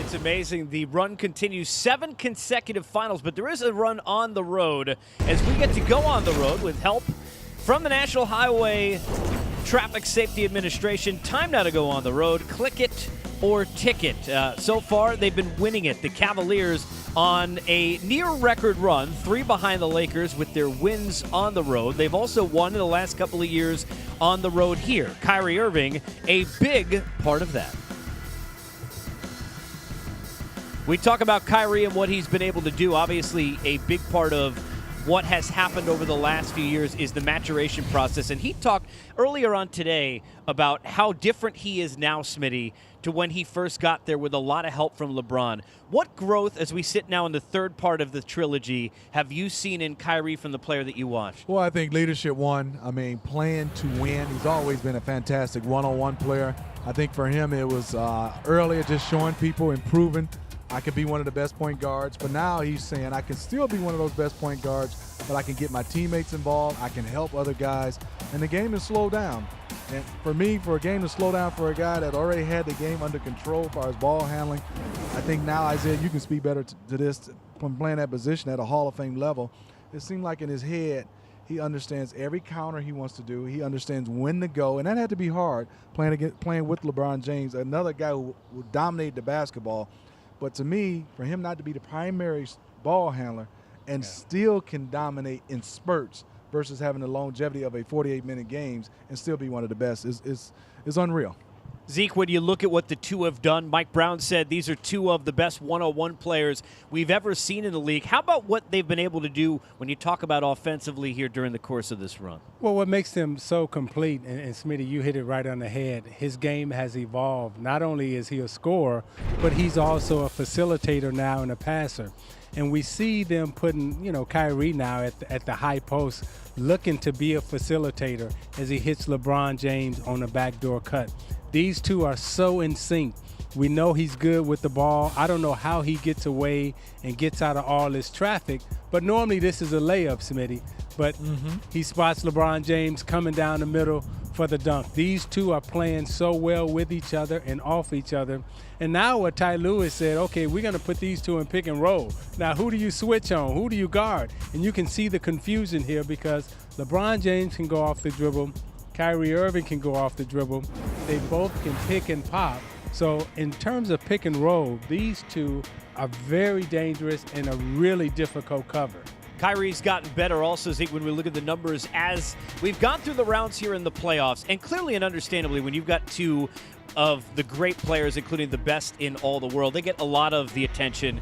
It's amazing. The run continues, 7 consecutive finals, but there is a run on the road as we get to go on the road with help from the National Highway Traffic Safety Administration. Time now to go on the road. Click it or ticket. So far, they've been winning it. The Cavaliers on a near-record run, 3 behind the Lakers with their wins on the road. They've also won in the last couple of years on the road here. Kyrie Irving, a big part of that. We talk about Kyrie and what he's been able to do. Obviously, a big part of what has happened over the last few years is the maturation process. And he talked earlier on today about how different he is now, Smitty, to when he first got there with a lot of help from LeBron. What growth, as we sit now in the third part of the trilogy, have you seen in Kyrie from the player that you watched? Well, I think leadership one. I mean, playing to win. He's always been a fantastic one-on-one player. I think for him it was earlier just showing people, improving. I could be one of the best point guards, but now he's saying I can still be one of those best point guards, but I can get my teammates involved, I can help other guys, and the game is slowed down. And for me, for a game to slow down for a guy that already had the game under control as far as ball handling, I think now, Isaiah, you can speak better to this from playing that position at a Hall of Fame level. It seemed like in his head, he understands every counter he wants to do. He understands when to go, and that had to be hard playing with LeBron James, another guy who dominated the basketball. But to me, for him not to be the primary ball handler and still can dominate in spurts versus having the longevity of a 48-minute games and still be one of the best is unreal. Zeke, when you look at what the two have done, Mike Brown said these are two of the best one-on-one players we've ever seen in the league. How about what they've been able to do when you talk about offensively here during the course of this run? Well, what makes them so complete, and Smitty, you hit it right on the head, his game has evolved. Not only is he a scorer, but he's also a facilitator now and a passer. And we see them putting, Kyrie now at the high post, looking to be a facilitator as he hits LeBron James on a backdoor cut. These two are so in sync. We know he's good with the ball. I don't know how he gets away and gets out of all this traffic, but normally this is a layup, Smitty. But he spots LeBron James coming down the middle for the dunk. These two are playing so well with each other and off each other. And now what Ty Lewis said, okay, we're going to put these two in pick and roll. Now, who do you switch on? Who do you guard? And you can see the confusion here because LeBron James can go off the dribble. Kyrie Irving can go off the dribble. They both can pick and pop. So in terms of pick and roll, these two are very dangerous and a really difficult cover. Kyrie's gotten better also, Zeke, when we look at the numbers as we've gone through the rounds here in the playoffs. And clearly and understandably, when you've got two of the great players, including the best in all the world, they get a lot of the attention